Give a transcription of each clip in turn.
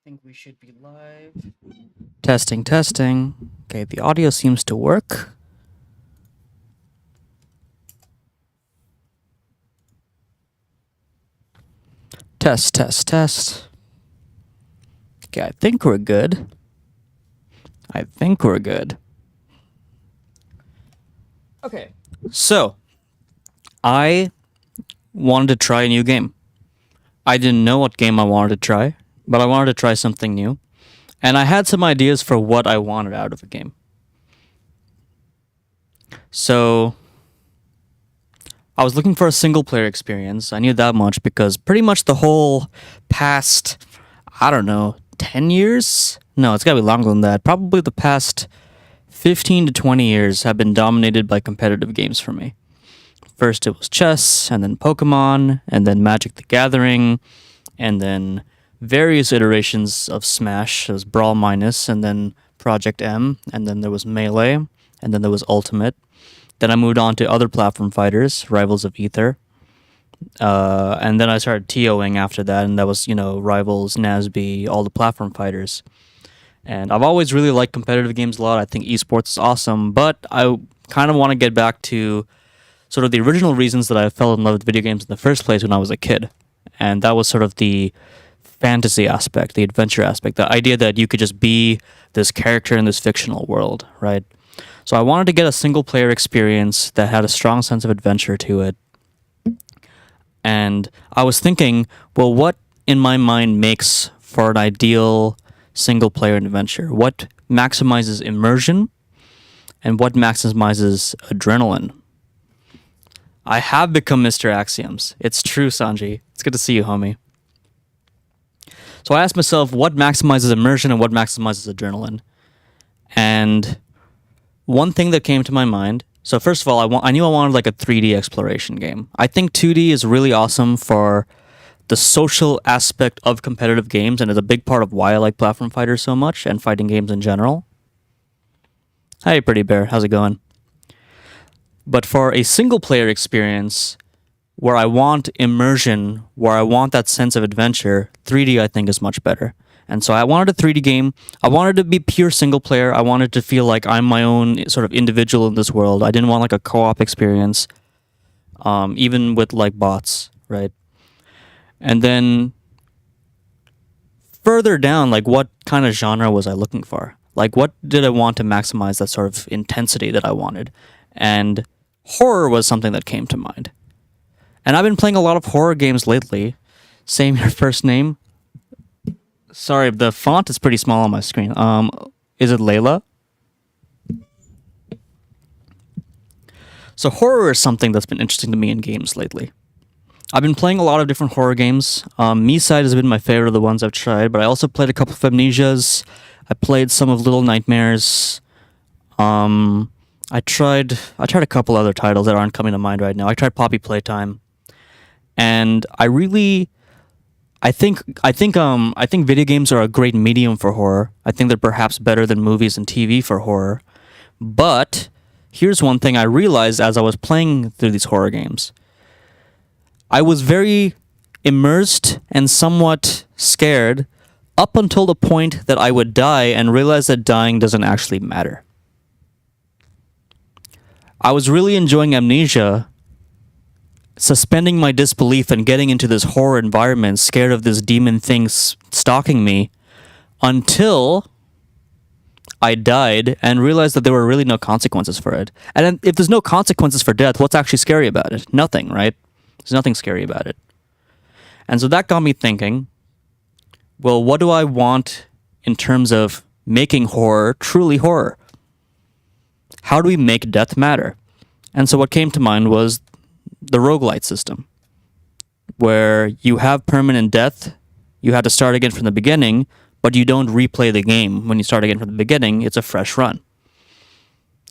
Think we should be live. Testing, testing. Okay, the audio seems to work. Test, test, test. Okay, I think we're good. I think we're good. Okay, so I wanted to try a new game. I didn't know what game I wanted to try, but I wanted to try something new. And I had some ideas for what I wanted out of a game. So I was looking for a single player experience. I knew that much because pretty much the whole past, I don't know, 10 years? No, it's gotta be longer than that. Probably the past 15 to 20 years have been dominated by competitive games for me. First it was chess, and then Pokemon, and then Magic the Gathering, and then various iterations of Smash. There was Brawl Minus, and then Project M, and then there was Melee, and then there was Ultimate. Then I moved on to other platform fighters, Rivals of Ether. And then I started TOing after that, and that was, Rivals, NASB, all the platform fighters. And I've always really liked competitive games a lot. I think esports is awesome, but I kind of want to get back to sort of the original reasons that I fell in love with video games in the first place when I was a kid. And that was sort of the fantasy aspect, the adventure aspect, the idea that you could just be this character in this fictional world, right? So I wanted to get a single player experience that had a strong sense of adventure to it. And I was thinking, well, what in my mind makes for an ideal single player adventure? What maximizes immersion and what maximizes adrenaline? I have become Mr. Axioms. It's true, Sanji. It's good to see you, homie. So I asked myself, what maximizes immersion and what maximizes adrenaline? And one thing that came to my mind. So first of all, I knew I wanted like a 3D exploration game. I think 2D is really awesome for the social aspect of competitive games, and is a big part of why I like platform fighters so much and fighting games in general. Hey, Pretty Bear, how's it going? But for a single player experience where I want immersion, where I want that sense of adventure, 3D I think is much better. And so I wanted a 3D game. I wanted to be pure single player. I wanted to feel like I'm my own sort of individual in this world. I didn't want like a co-op experience, even with like bots, right? And then further down, like what kind of genre was I looking for? Like what did I want to maximize that sort of intensity that I wanted? And horror was something that came to mind. And I've been playing a lot of horror games lately. Same your first name. Sorry, the font is pretty small on my screen. Is it Layla? So horror is something that's been interesting to me in games lately. I've been playing a lot of different horror games. Meeside has been my favorite of the ones I've tried, but I also played a couple of Amnesias. I played some of Little Nightmares. I tried a couple other titles that aren't coming to mind right now. I tried Poppy Playtime, and I think video games are a great medium for horror. I think they're perhaps better than movies and TV for horror. But here's one thing I realized as I was playing through these horror games. I was very immersed and somewhat scared up until the point that I would die and realize that dying doesn't actually matter. I was really enjoying Amnesia, suspending my disbelief and getting into this horror environment, scared of this demon thing stalking me, until I died and realized that there were really no consequences for it. And if there's no consequences for death, what's actually scary about it? Nothing, right? There's nothing scary about it. And so that got me thinking, well, what do I want in terms of making horror truly horror? How do we make death matter? And so what came to mind was the roguelite system, where you have permanent death, you have to start again from the beginning, but you don't replay the game when you start again from the beginning. It's a fresh run.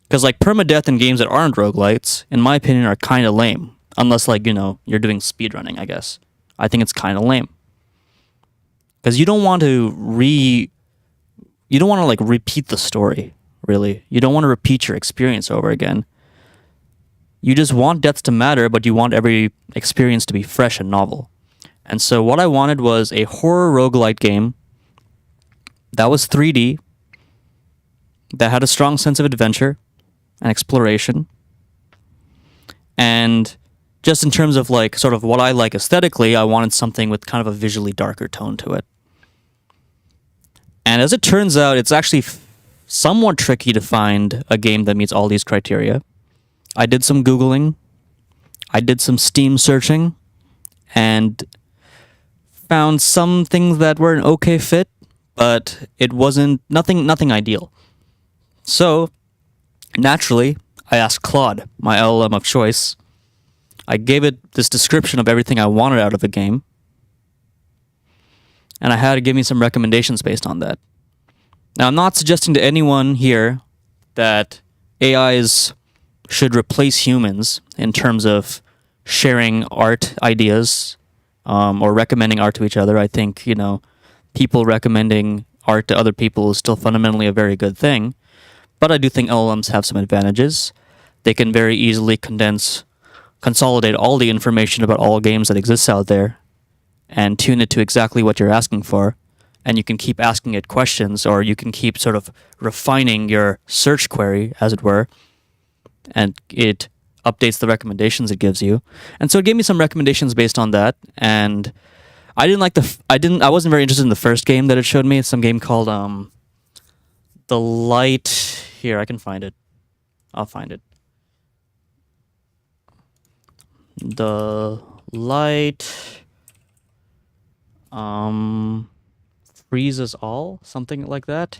Because like permadeath in games that aren't roguelites, in my opinion, are kind of lame. Unless like, you're doing speedrunning, I guess. I think it's kind of lame. Because you don't want to like repeat the story, really. You don't want to repeat your experience over again. You just want deaths to matter, but you want every experience to be fresh and novel. And so what I wanted was a horror roguelite game that was 3D, that had a strong sense of adventure and exploration. And just in terms of like sort of what I like aesthetically, I wanted something with kind of a visually darker tone to it. And as it turns out, it's actually somewhat tricky to find a game that meets all these criteria. I did some Googling, I did some Steam searching, and found some things that were an okay fit, but it wasn't nothing ideal. So, naturally, I asked Claude, my LLM of choice. I gave it this description of everything I wanted out of a game, and I had to give me some recommendations based on that. Now, I'm not suggesting to anyone here that AIs should replace humans in terms of sharing art ideas or recommending art to each other. I think, people recommending art to other people is still fundamentally a very good thing. But I do think LLMs have some advantages. They can very easily consolidate all the information about all games that exists out there and tune it to exactly what you're asking for. And you can keep asking it questions, or you can keep sort of refining your search query, as it were, and it updates the recommendations it gives you. And so it gave me some recommendations based on that. And I wasn't very interested in the first game that it showed me. It's some game called The Light. Here, I can find it. I'll find it. The Light freezes all, something like that.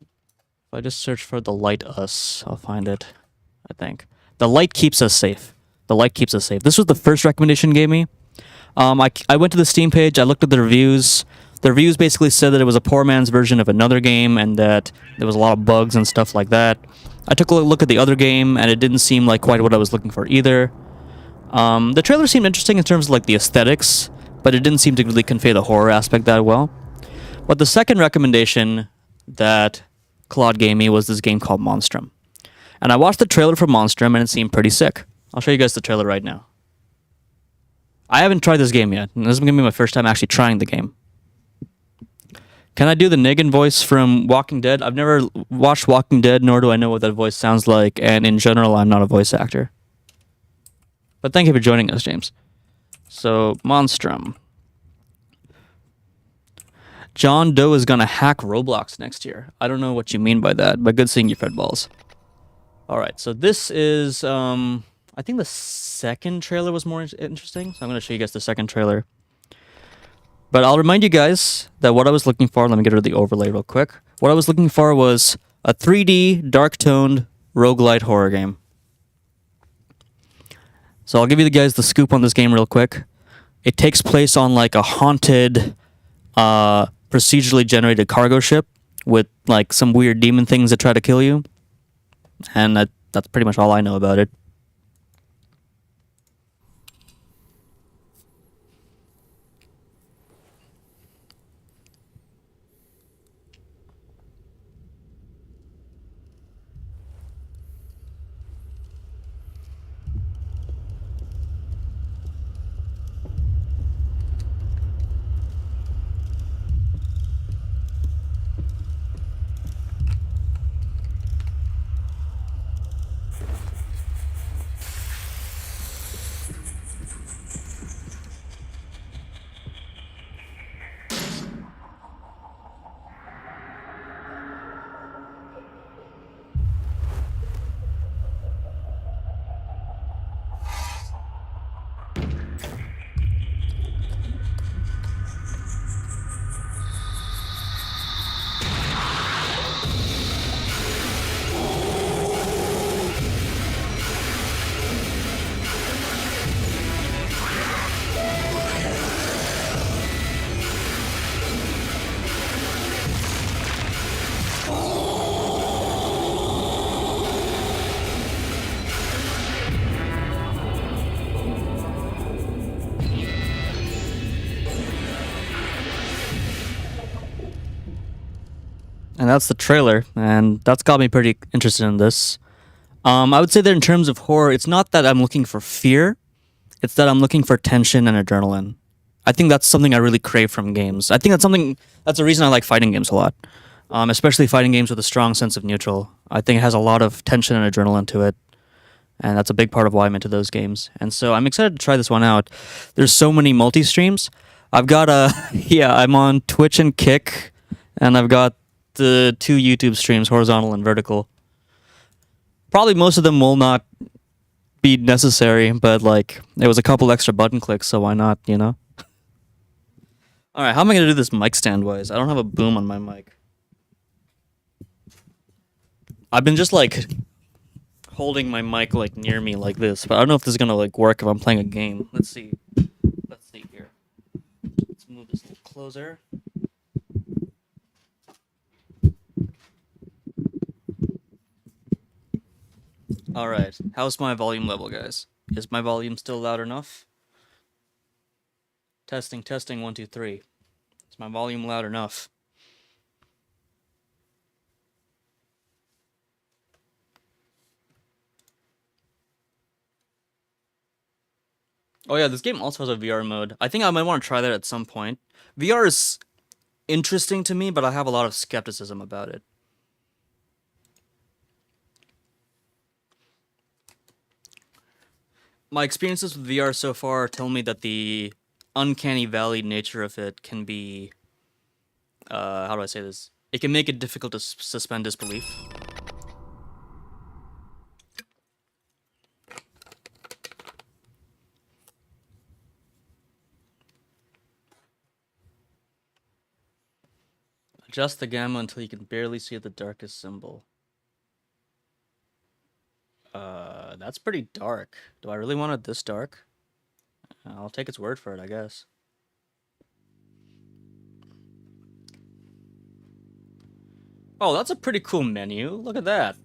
If I just search for The Light Us, I'll find it, I think. The Light Keeps Us Safe. The Light Keeps Us Safe. This was the first recommendation it gave me. I went to the Steam page, I looked at the reviews. The reviews basically said that it was a poor man's version of another game and that there was a lot of bugs and stuff like that. I took a look at the other game, and it didn't seem like quite what I was looking for either. The trailer seemed interesting in terms of like the aesthetics, but it didn't seem to really convey the horror aspect that well. But the second recommendation that Claude gave me was this game called Monstrum. And I watched the trailer for Monstrum, and it seemed pretty sick. I'll show you guys the trailer right now. I haven't tried this game yet, and this is going to be my first time actually trying the game. Can I do the Negan voice from Walking Dead? I've never watched Walking Dead, nor do I know what that voice sounds like, and in general, I'm not a voice actor. But thank you for joining us, James. So, Monstrum. John Doe is gonna hack Roblox next year. I don't know what you mean by that, but good seeing you, Fred Balls. Alright, so this is, I think the second trailer was more interesting, so I'm gonna show you guys the second trailer. But I'll remind you guys that what I was looking for, let me get rid of the overlay real quick. What I was looking for was a 3D, dark-toned, roguelite horror game. So I'll give you guys the scoop on this game real quick. It takes place on like a haunted, procedurally generated cargo ship with like some weird demon things that try to kill you. And that's pretty much all I know about it. And that's the trailer, and that's got me pretty interested in this. I would say that in terms of horror, it's not that I'm looking for fear, it's that I'm looking for tension and adrenaline. I think that's something I really crave from games. I think that's a reason I like fighting games a lot. Especially fighting games with a strong sense of neutral. I think it has a lot of tension and adrenaline to it, and that's a big part of why I'm into those games. And so I'm excited to try this one out. There's so many multi streams. I've got yeah, I'm on Twitch and Kick, and I've got the 2 YouTube streams, horizontal and vertical. Probably most of them will not be necessary, but like there was a couple extra button clicks, so why not, you know? All right, how am I gonna do this mic stand wise? I don't have a boom on my mic. I've been just like holding my mic like near me like this, but I don't know if this is gonna like work if I'm playing a game. Let's see. Let's see here. Let's move this a little closer. All right. How's my volume level, guys? Is my volume still loud enough? Testing, testing, 1, 2, 3. Is my volume loud enough? Oh yeah, this game also has a VR mode. I think I might want to try that at some point. VR is interesting to me, but I have a lot of skepticism about it. My experiences with VR so far tell me that the uncanny valley nature of it can be how do I say this? It can make it difficult to suspend disbelief. Adjust the gamma until you can barely see the darkest symbol. That's pretty dark. Do I really want it this dark? I'll take its word for it, I guess. Oh, that's a pretty cool menu. Look at that.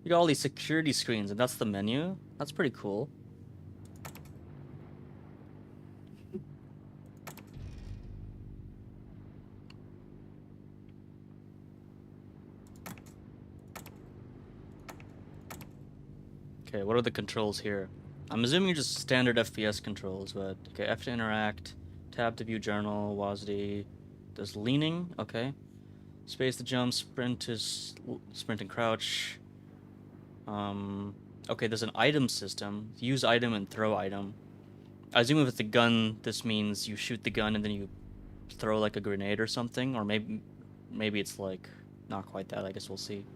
You got all these security screens, and that's the menu. That's pretty cool. Okay, what are the controls here? I'm assuming just standard FPS controls, but okay, F to interact, tab to view journal, WASD. There's leaning, okay. Space to jump, sprint is sprint and crouch. Okay, there's an item system. Use item and throw item. I assume if it's a gun, this means you shoot the gun and then you throw like a grenade or something, or maybe it's like not quite that. I guess we'll see.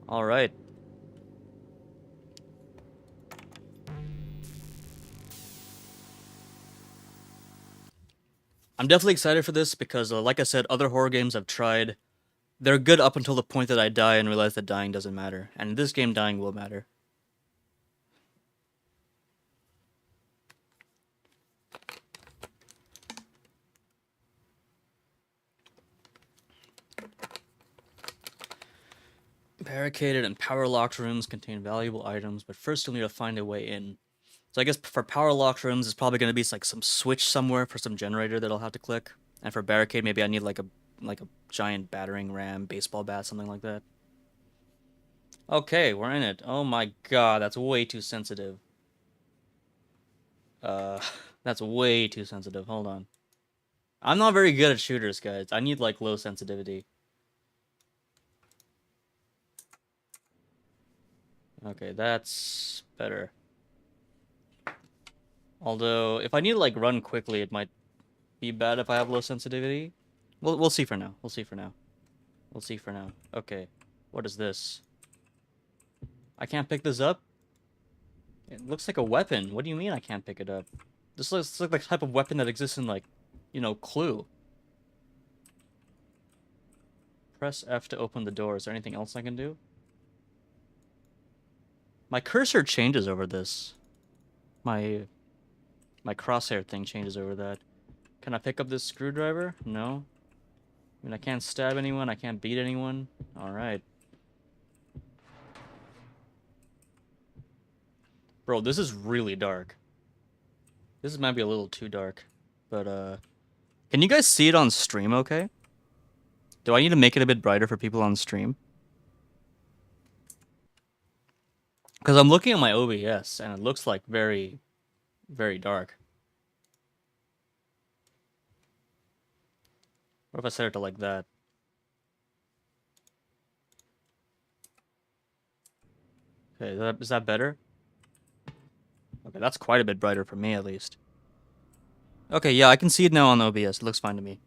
All right. I'm definitely excited for this because, like I said, other horror games I've tried, they're good up until the point that I die and realize that dying doesn't matter. And in this game, dying will matter. Barricaded and power-locked rooms contain valuable items, but first you'll need to find a way in. So I guess for power-locked rooms, it's probably going to be like some switch somewhere for some generator that I'll have to click. And for barricade, maybe I need like a giant battering ram, baseball bat, something like that. Okay, we're in it. Oh my god, that's way too sensitive. That's way too sensitive. Hold on. I'm not very good at shooters, guys. I need like low sensitivity. Okay, that's better. Although, if I need to like run quickly, it might be bad if I have low sensitivity. We'll see for now. We'll see for now. We'll see for now. Okay, what is this? I can't pick this up? It looks like a weapon. What do you mean I can't pick it up? This looks like the type of weapon that exists in like, you know, Clue. Press F to open the door. Is there anything else I can do? My cursor changes over this. My crosshair thing changes over that. Can I pick up this screwdriver? No. I mean, I can't stab anyone. I can't beat anyone. Alright. Bro, this is really dark. This might be a little too dark. But, can you guys see it on stream okay? Do I need to make it a bit brighter for people on stream? Because I'm looking at my OBS, and it looks like very, very dark. What if I set it to like that? Okay, is that better? Okay, that's quite a bit brighter for me at least. Okay, yeah, I can see it now on OBS. It looks fine to me.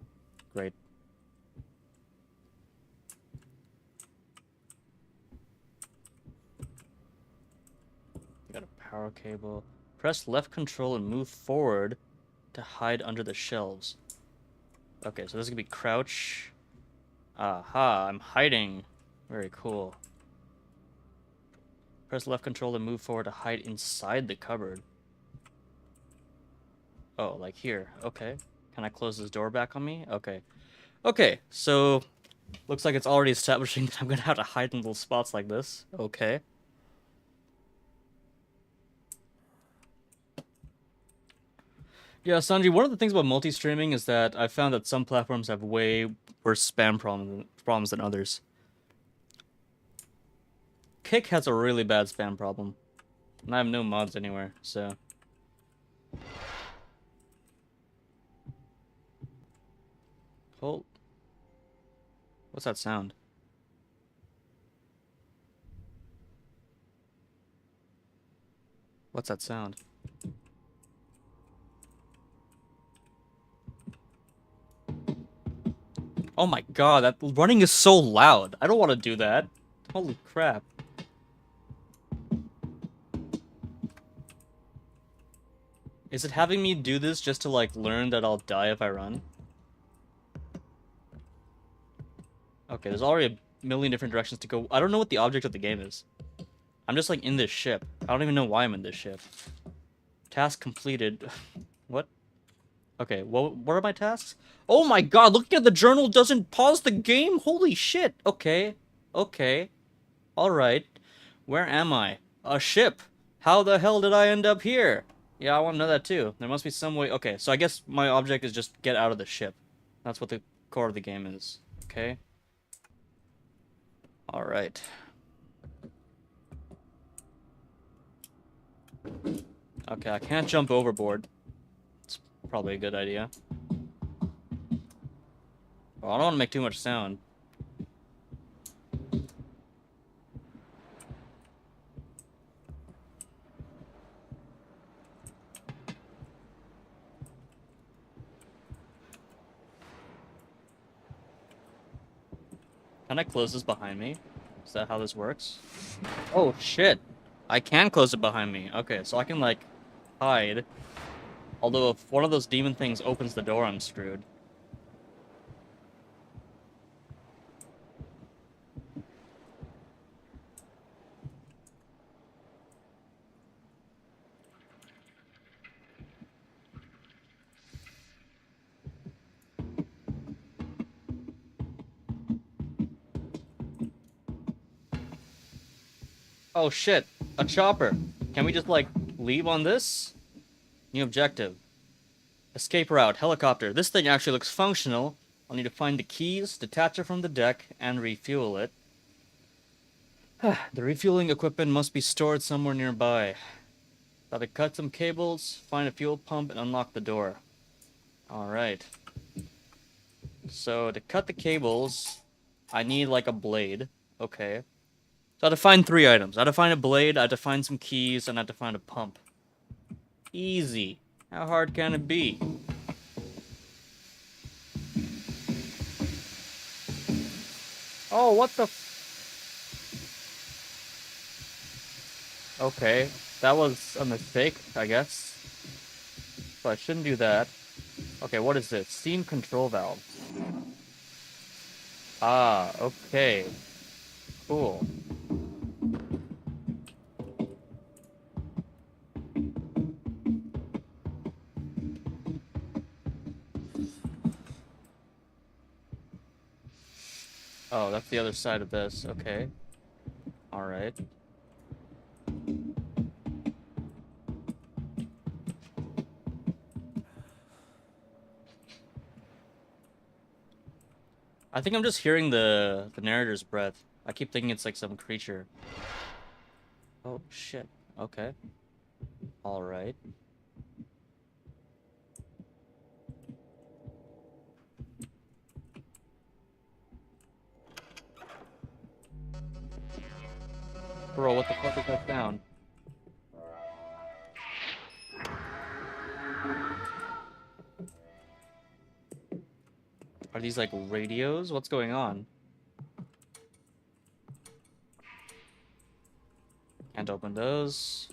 Great. Got a power cable. Press left control and move forward to hide under the shelves. Okay, so this is gonna be crouch. Aha, I'm hiding. Very cool. Press left control and move forward to hide inside the cupboard. Oh, like here. Okay. Can I close this door back on me? Okay. Okay, so looks like it's already establishing that I'm gonna have to hide in little spots like this. Okay. Yeah, Sanji, one of the things about multi-streaming is that I found that some platforms have way worse spam problems than others. Kick has a really bad spam problem. And I have no mods anywhere, so... Hold. What's that sound? What's that sound? Oh my god, that running is so loud. I don't want to do that. Holy crap. Is it having me do this just to, like, learn that I'll die if I run? Okay, there's already a million different directions to go. I don't know what the object of the game is. I'm just, like, in this ship. I don't even know why I'm in this ship. Task completed. What? Okay, what are my tasks? Oh my god, looking at the journal doesn't pause the game? Holy shit. Okay. Okay. Alright. Where am I? A ship. How the hell did I end up here? Yeah, I want to know that too. There must be some way. Okay, so I guess my object is just get out of the ship. That's what the core of the game is. Okay. Alright. Okay, I can't jump overboard. It's probably a good idea. Well, I don't want to make too much sound. Can I close this behind me? Is that how this works? Oh, shit. I can close it behind me. Okay, so I can, like, hide. Although if one of those demon things opens the door, I'm screwed. Oh, shit. A chopper. Can we just, like, leave on this? New objective. Escape route. Helicopter. This thing actually looks functional. I'll need to find the keys, detach it from the deck, and refuel it. The refueling equipment must be stored somewhere nearby. Gotta cut some cables, find a fuel pump, and unlock the door. Alright. So, to cut the cables, I need, like, a blade. Okay. So I had to find 3 items. I had to find a blade, I had to find some keys, and I had to find a pump. Easy. How hard can it be? Oh, what the Okay, that was a mistake, I guess. So I shouldn't do that. Okay, what is this? Steam control valve. Ah, okay. Cool. Oh, that's the other side of this. Okay. Alright. I think I'm just hearing the narrator's breath. I keep thinking it's like some creature. Oh, shit. Okay. Alright. Bro, what the fuck is that sound? Are these like radios? What's going on? Can't open those.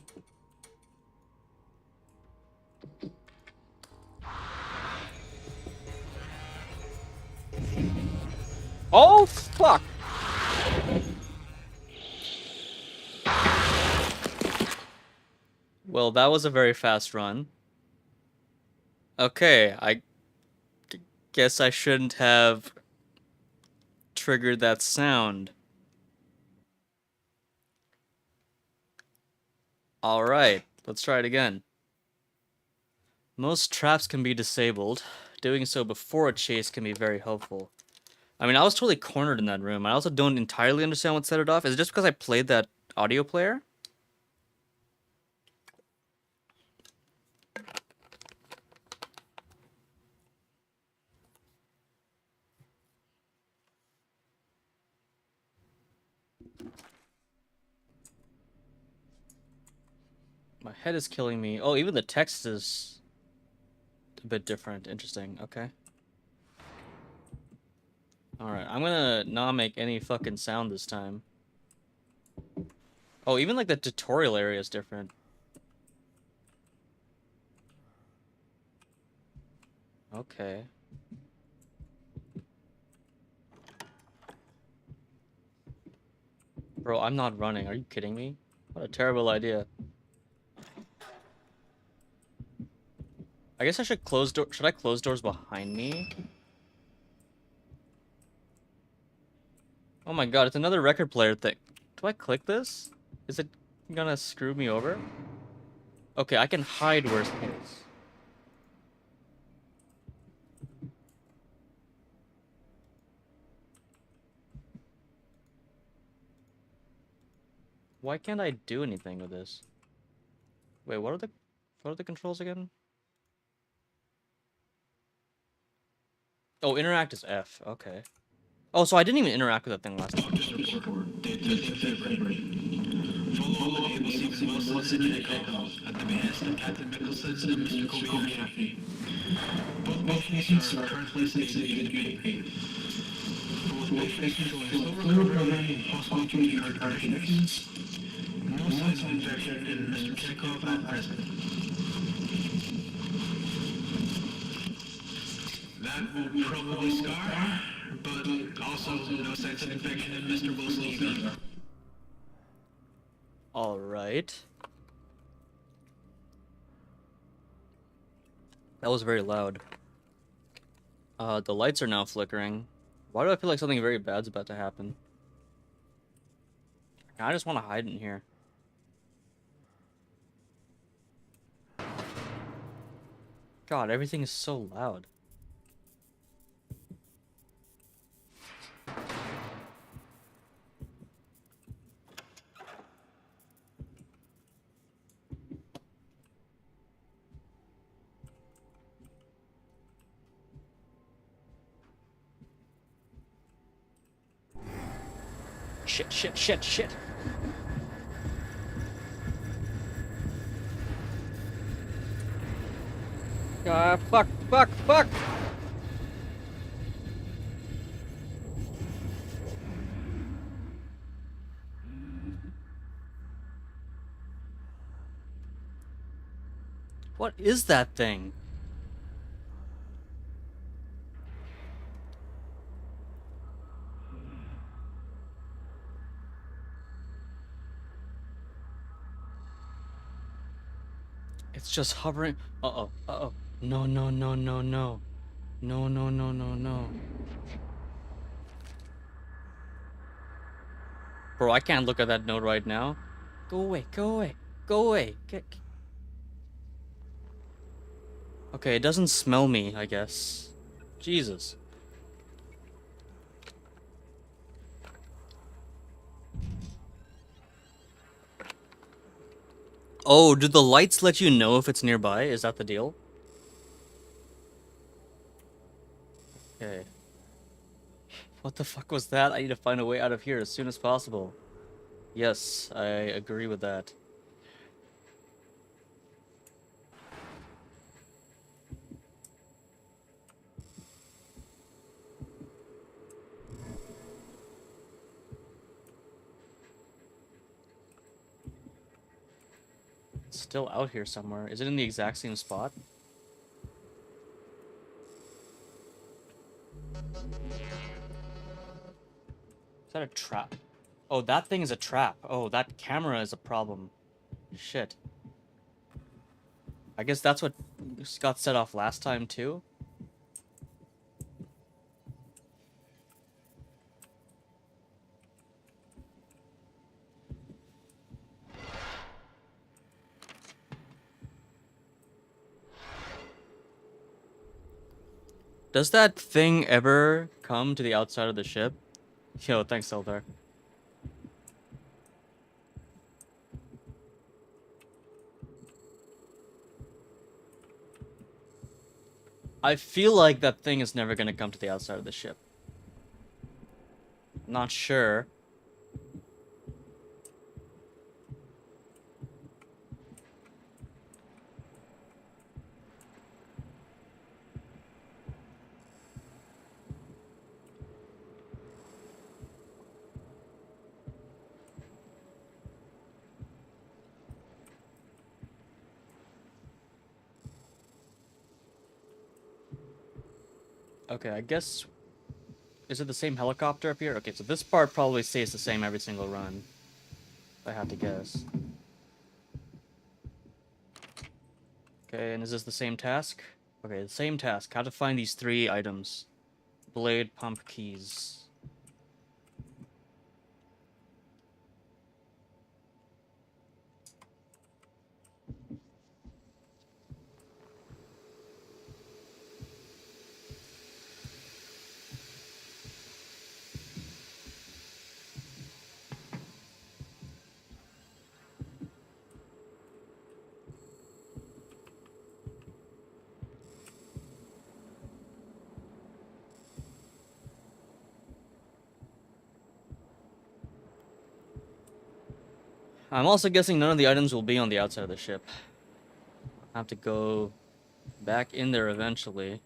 Oh, fuck! Well, that was a very fast run. Okay, I guess I shouldn't have triggered that sound. Alright, let's try it again. Most traps can be disabled. Doing so before a chase can be very helpful. I mean, I was totally cornered in that room. I also don't entirely understand what set it off. Is it just because I played that audio player? My head is killing me. Oh, even the text is a bit different. Interesting. Okay. Alright, I'm gonna not make any fucking sound this time. Oh, even like the tutorial area is different. Okay. Bro, I'm not running. Are you kidding me? What a terrible idea. I guess I should close door. Should I close doors behind me? Oh my god, it's another record player thing. Do I click this? Is it gonna screw me over? Okay, I can hide worst case. Why can't I do anything with this? Wait, what are the controls again? Oh, interact is F. Okay. Oh, so I didn't even interact with that thing last time. Follow up ABC Wilson and takeoff at the behest of Captain Mickelson and Mr. Kobayashi. Both missions are currently executed to be. Both missions show a slow recovery and possible to card connections. No signs of infection in Mr. Chekhov at present. That will probably scar, but also no signs of infection in Mr. Wilson either. Alright. That was very loud. The lights are now flickering. Why do I feel like something very bad's about to happen? I just want to hide in here. God, everything is so loud. Shit, shit, shit, shit. Fuck, fuck, fuck! What is that thing? It's just hovering. Uh-oh, uh-oh. No, no, no, no, no. No, no, no, no, no. Bro, I can't look at that note right now. Go away, go away, go away. Okay, it doesn't smell me, I guess. Jesus. Oh, do the lights let you know if it's nearby? Is that the deal? Okay. What the fuck was that? I need to find a way out of here as soon as possible. Yes, I agree with that. It's still out here somewhere. Is it in the exact same spot? Is that a trap? Oh, that thing is a trap. Oh, that camera is a problem. Shit. I guess that's what got set off last time too. Does that thing ever come to the outside of the ship? Yo, thanks, Eldar. I feel like that thing is never gonna come to the outside of the ship. Not sure. Okay, I guess... Is it the same helicopter up here? Okay, so this part probably stays the same every single run. If I had to guess. Okay, and is this the same task? Okay, the same task. How to find these 3 items. Blade, pump, keys. I'm also guessing none of the items will be on the outside of the ship. I have to go back in there eventually.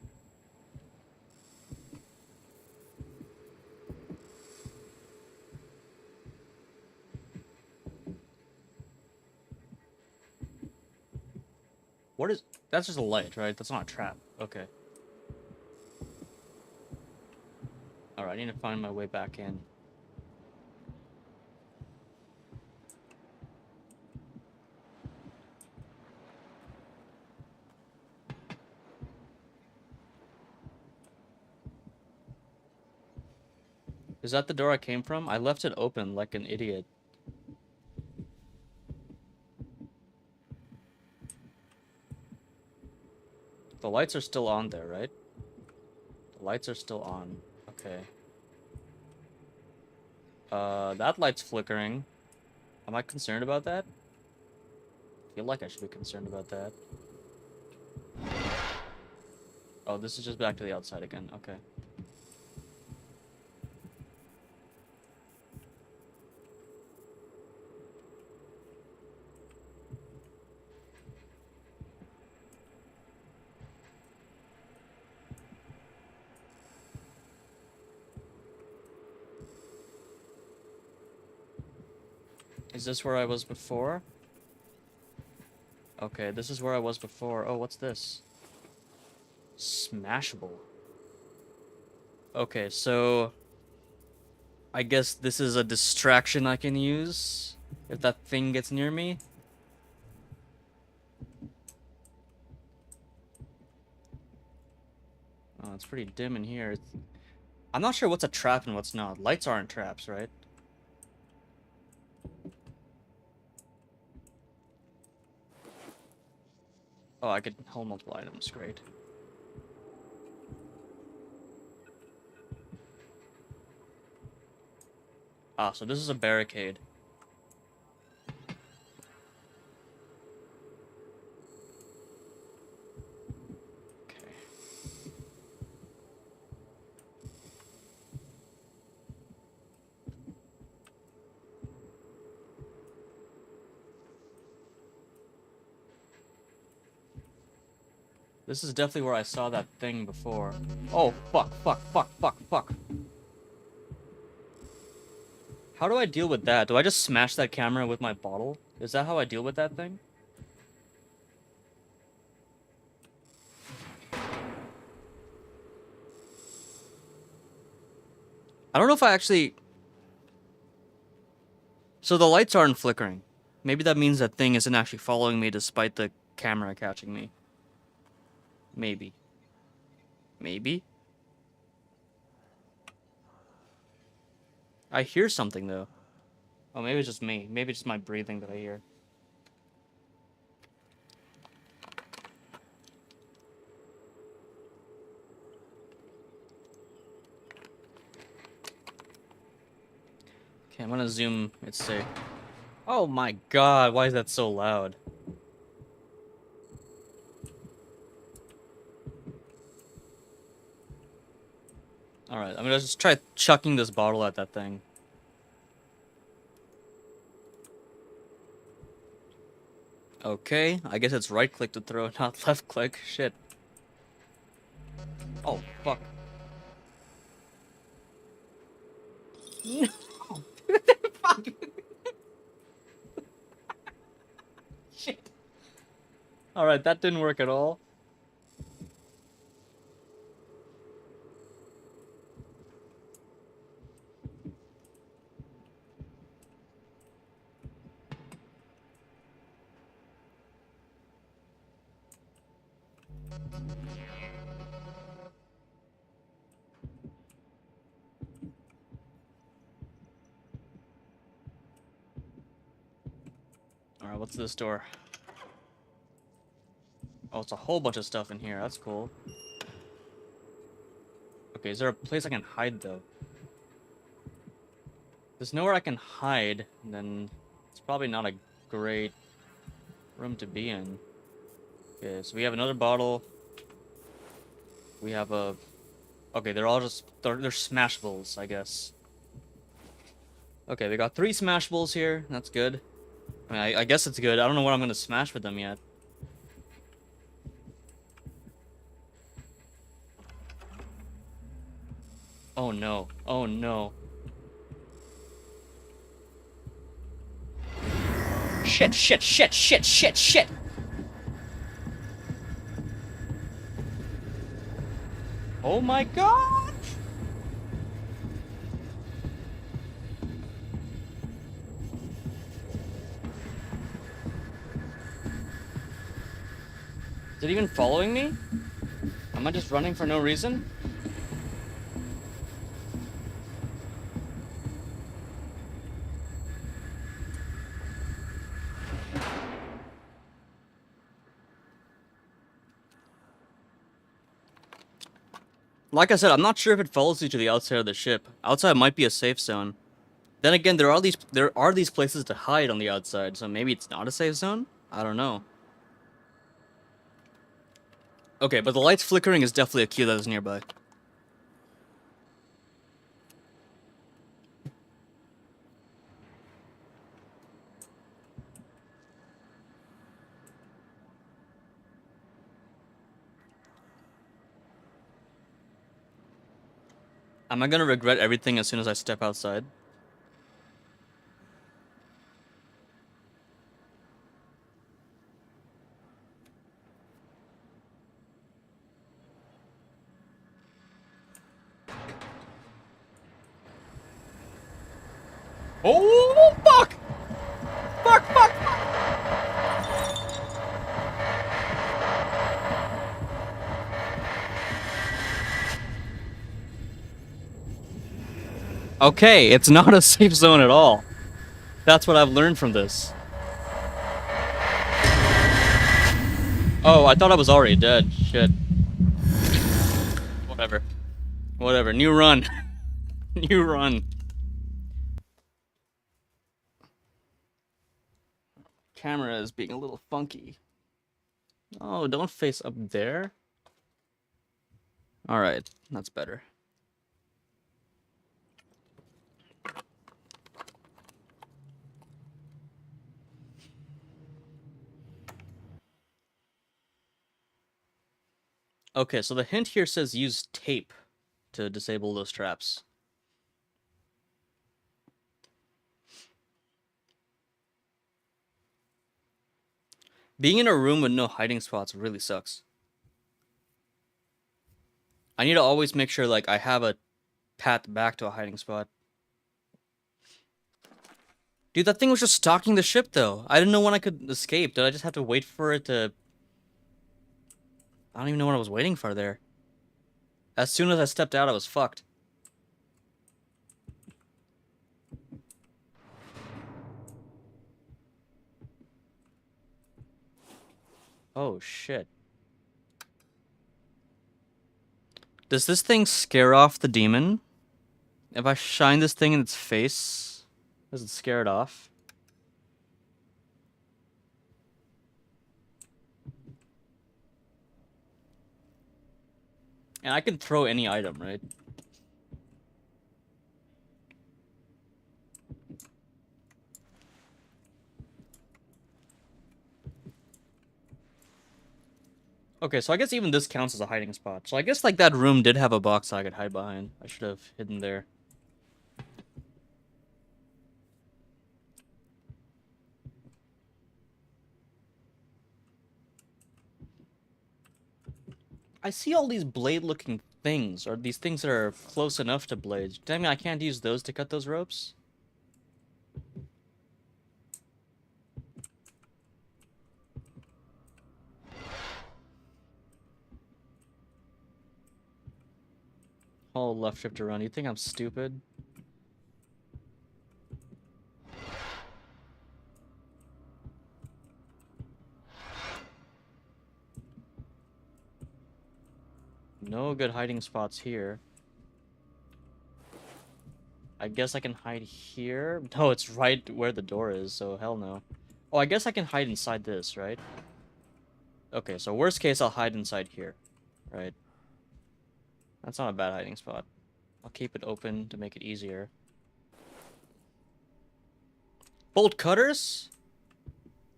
What is... That's just a light, right? That's not a trap. Okay. Alright, I need to find my way back in. Is that the door I came from? I left it open like an idiot. The lights are still on there, right? The lights are still on. Okay. That light's flickering. Am I concerned about that? I feel like I should be concerned about that. Oh, this is just back to the outside again. Okay. Is this where I was before? Okay, this is where I was before. Oh, what's this? Smashable. Okay, so... I guess this is a distraction I can use if that thing gets near me. Oh, it's pretty dim in here. I'm not sure what's a trap and what's not. Lights aren't traps, right? Oh, I could hold multiple items. Great. Ah, so this is a barricade. Okay. This is definitely where I saw that thing before. Oh, fuck, fuck, fuck, fuck, fuck. How do I deal with that? Do I just smash that camera with my bottle? Is that how I deal with that thing? I don't know if I actually... So the lights aren't flickering. Maybe that means that thing isn't actually following me despite the camera catching me. Maybe. Maybe? I hear something, though. Oh, maybe it's just me. Maybe it's just my breathing that I hear. Okay, I'm gonna zoom. It's safe. Oh my god, why is that so loud? Alright, I'm gonna just try chucking this bottle at that thing. Okay, I guess it's right click to throw, not left click. Shit. Oh, fuck. No! Fuck! Shit. Alright, that didn't work at all. Alright, what's this door? Oh, it's a whole bunch of stuff in here. That's cool. Okay, is there a place I can hide, though? If there's nowhere I can hide, then it's probably not a great room to be in. Okay, so we have another bottle. We have a... Okay, they're all just... They're Smashables, I guess. Okay, we got 3 Smashables here. That's good. I mean, I guess it's good. I don't know what I'm gonna smash with them yet. Oh no. Oh no. Shit, shit, shit, shit, shit, shit! Oh my god! Is it even following me? Am I just running for no reason? Like I said, I'm not sure if it follows you to the outside of the ship. Outside might be a safe zone. Then again, there are these places to hide on the outside, so maybe it's not a safe zone? I don't know. Okay, but the lights flickering is definitely a cue that is nearby. Am I gonna regret everything as soon as I step outside? Oh, fuck! Fuck, fuck, fuck! Okay, it's not a safe zone at all. That's what I've learned from this. Oh, I thought I was already dead. Shit. Whatever. Whatever. New run. New run. Camera is being a little funky. Oh, don't face up there. Alright, that's better. Okay, so the hint here says use tape to disable those traps. Being in a room with no hiding spots really sucks. I need to always make sure like I have a path back to a hiding spot. Dude, that thing was just stalking the ship though. I didn't know when I could escape. Did I just have to wait for it to... I don't even know what I was waiting for there. As soon as I stepped out, I was fucked. Oh, shit. Does this thing scare off the demon? If I shine this thing in its face, does it scare it off? And I can throw any item, right? Okay, so I guess even this counts as a hiding spot. So I guess like that room did have a box I could hide behind. I should have hidden there. I see all these blade-looking things, or these things that are close enough to blades. Does that mean I can't use those to cut those ropes? Oh, left shift to run. You think I'm stupid? No good hiding spots here. I guess I can hide here? No, it's right where the door is, so hell no. Oh, I guess I can hide inside this, right? Okay, so worst case, I'll hide inside here, right? That's not a bad hiding spot. I'll keep it open to make it easier. Bolt cutters?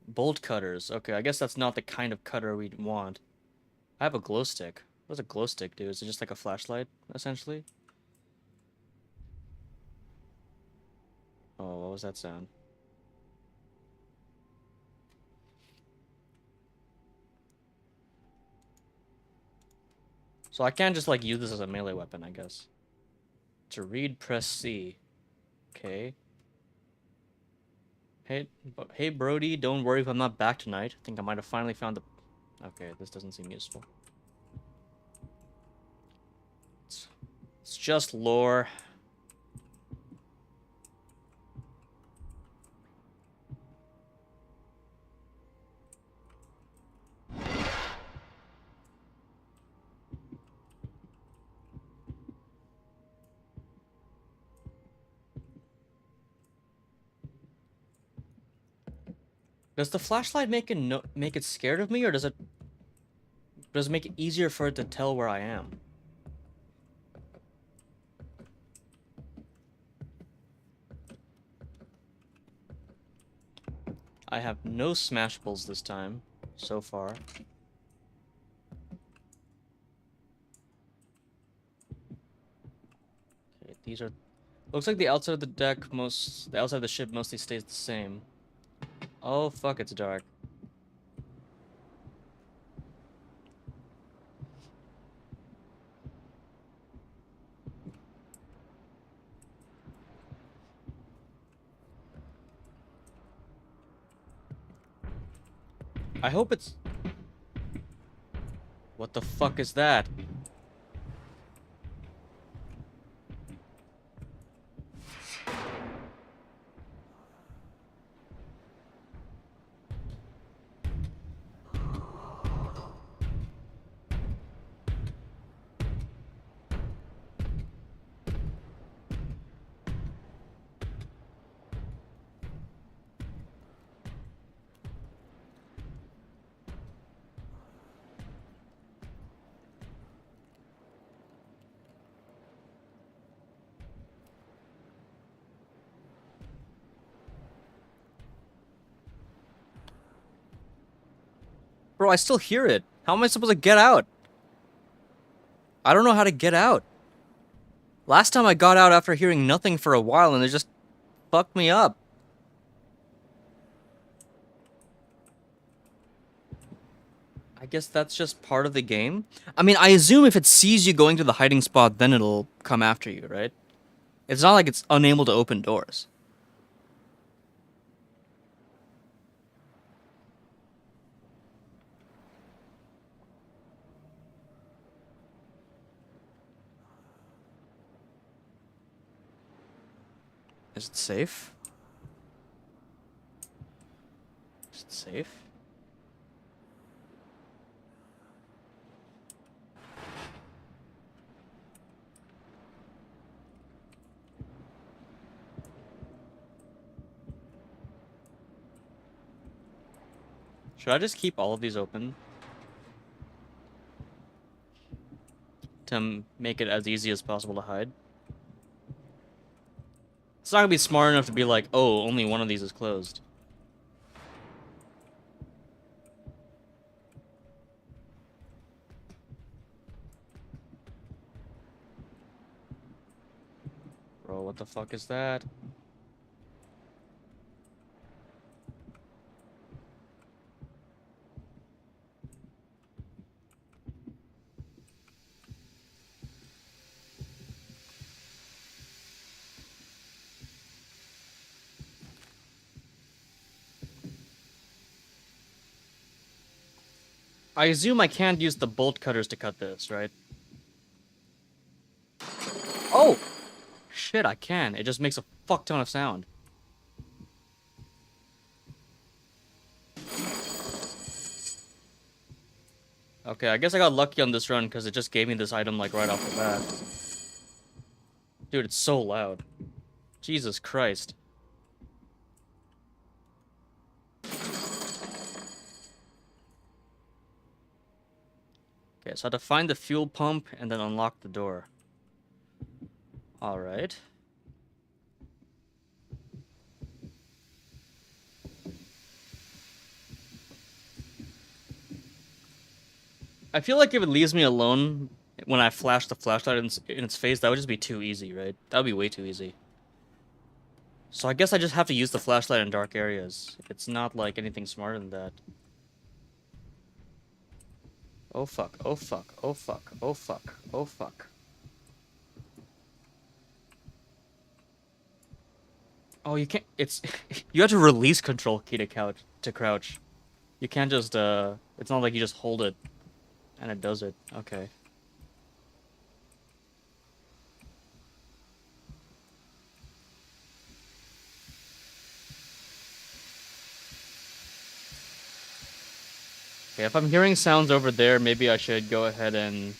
Bolt cutters. Okay, I guess that's not the kind of cutter we'd want. I have a glow stick. What does a glow stick do? Is it just like a flashlight, essentially? Oh, what was that sound? So I can't just like use this as a melee weapon, I guess. To read, press C. Okay. Hey, Brody, don't worry if I'm not back tonight. I think I might have finally found the... Okay, this doesn't seem useful. It's just lore. Does the flashlight make it scared of me, or does it make it easier for it to tell where I am? I have no smashables this time, so far. Okay, these are... Looks like the outside of the deck the outside of the ship mostly stays the same. Oh fuck, it's dark. I hope it's... What the fuck is that? Bro, I still hear it. How am I supposed to get out? I don't know how to get out. Last time I got out after hearing nothing for a while and it just fucked me up. I guess that's just part of the game. I mean, I assume if it sees you going to the hiding spot, then it'll come after you, right? It's not like it's unable to open doors. Is it safe? Is it safe? Should I just keep all of these open? To make it as easy as possible to hide? It's not gonna be smart enough to be like, oh, only one of these is closed. Bro, what the fuck is that? I assume I can't use the bolt cutters to cut this, right? Oh! Shit, I can. It just makes a fuck ton of sound. Okay, I guess I got lucky on this run because it just gave me this item like right off the bat. Dude, it's so loud. Jesus Christ. Okay, so I have to find the fuel pump and then unlock the door. Alright. I feel like if it leaves me alone when I flash the flashlight in its face, that would just be too easy, right? That would be way too easy. So I guess I just have to use the flashlight in dark areas. It's not like anything smarter than that. Oh fuck, oh fuck, oh fuck, oh fuck, oh fuck. Oh, you can't, it's, you have to release control key to crouch. You can't just, it's not like you just hold it and it does it. Okay. Okay, if I'm hearing sounds over there, maybe I should go ahead and...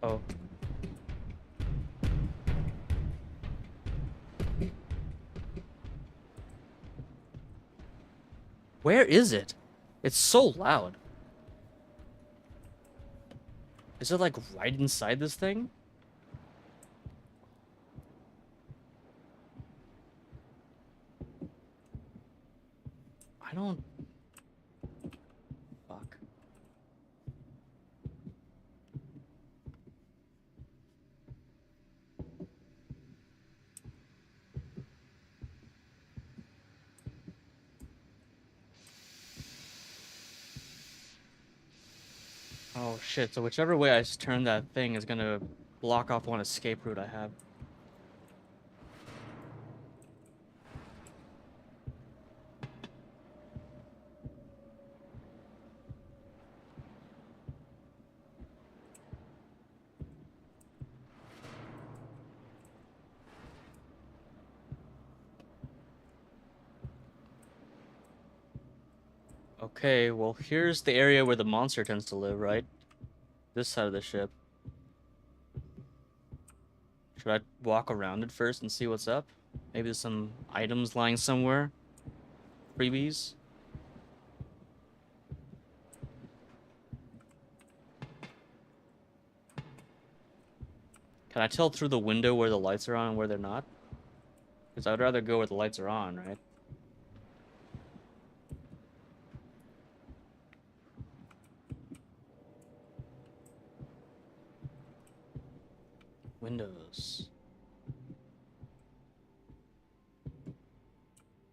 Oh. Where is it? It's so loud. Is it like right inside this thing? I don't... Fuck. Oh shit, so whichever way I turn that thing is gonna block off one escape route I have. Okay, well here's the area where the monster tends to live, right? This side of the ship. Should I walk around it first and see what's up? Maybe there's some items lying somewhere. Freebies. Can I tell through the window where the lights are on and where they're not? Because I'd rather go where the lights are on, right? Windows.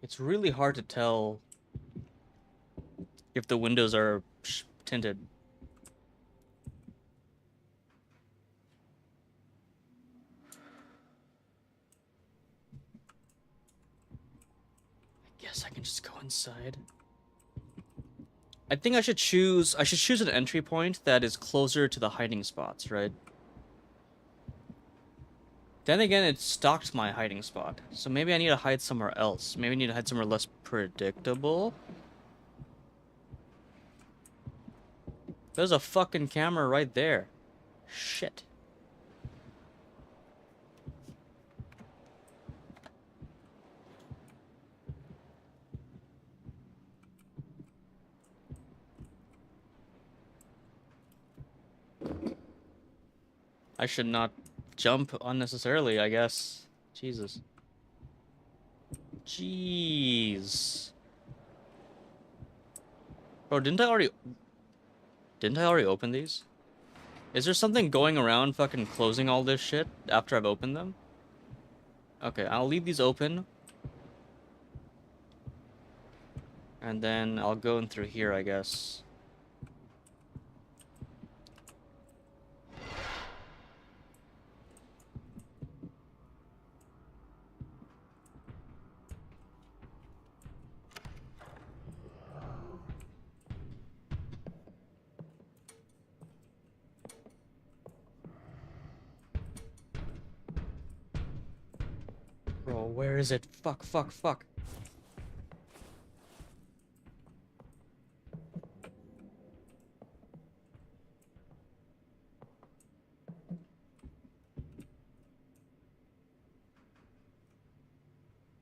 It's really hard to tell if the windows are tinted. I guess I can just go inside. I think I should choose an entry point that is closer to the hiding spots, right? Then again, it stalked my hiding spot. So maybe I need to hide somewhere else. Maybe I need to hide somewhere less predictable. There's a fucking camera right there. Shit. I should not jump unnecessarily, I guess. Jesus. Jeez. Bro, didn't I already open these? Is there something going around fucking closing all this shit after I've opened them? Okay, I'll leave these open. And then I'll go in through here, I guess. Bro, where is it? Fuck, fuck, fuck.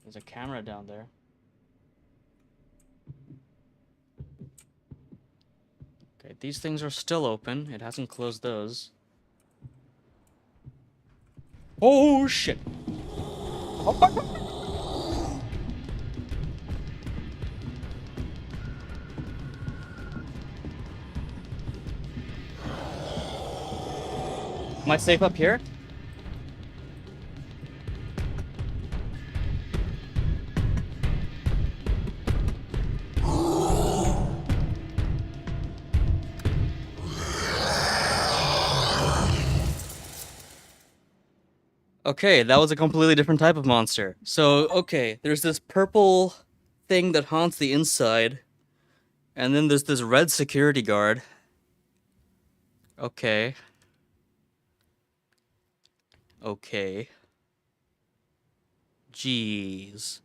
There's a camera down there. Okay, these things are still open. It hasn't closed those. Oh, shit. Oh, fuck, fuck, fuck. Am I safe up here? Okay, that was a completely different type of monster. So, okay, there's this purple thing that haunts the inside, and then there's this red security guard. Okay. Okay. Jeez.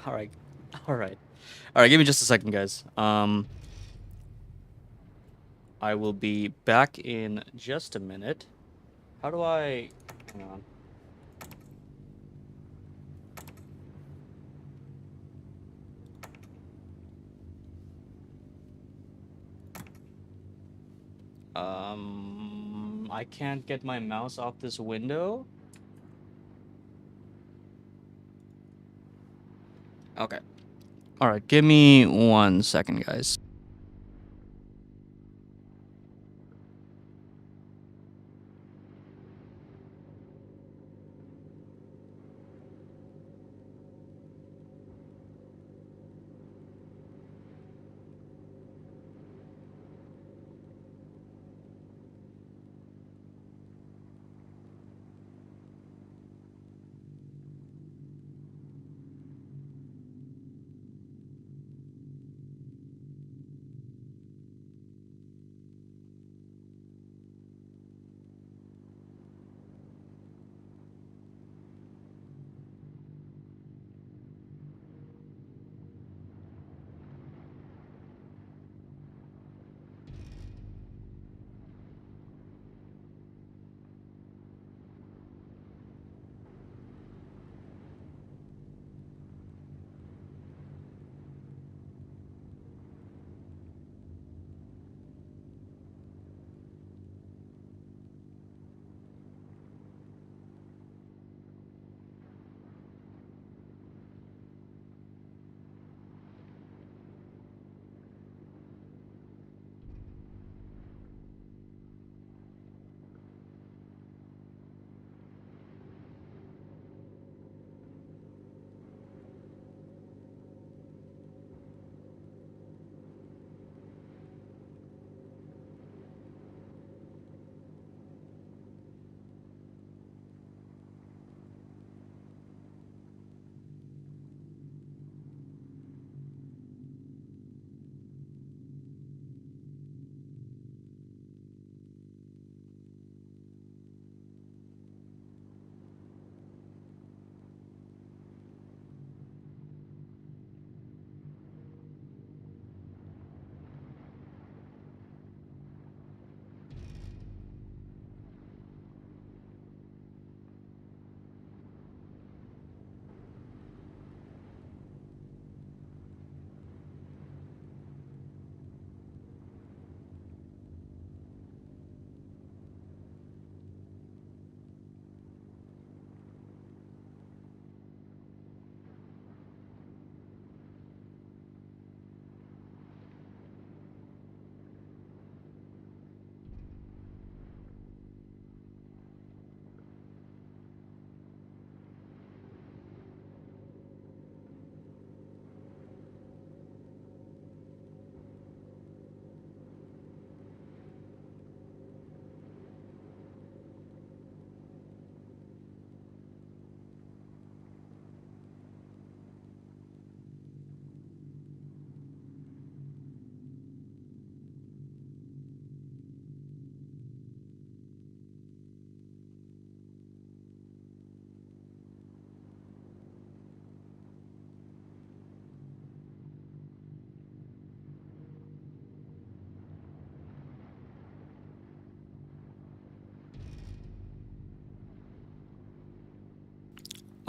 Alright. Alright. Alright, give me just a second, guys. I will be back in just a minute. How do I... Hang on. I can't get my mouse off this window. Okay. Alright, give me 1 second, guys.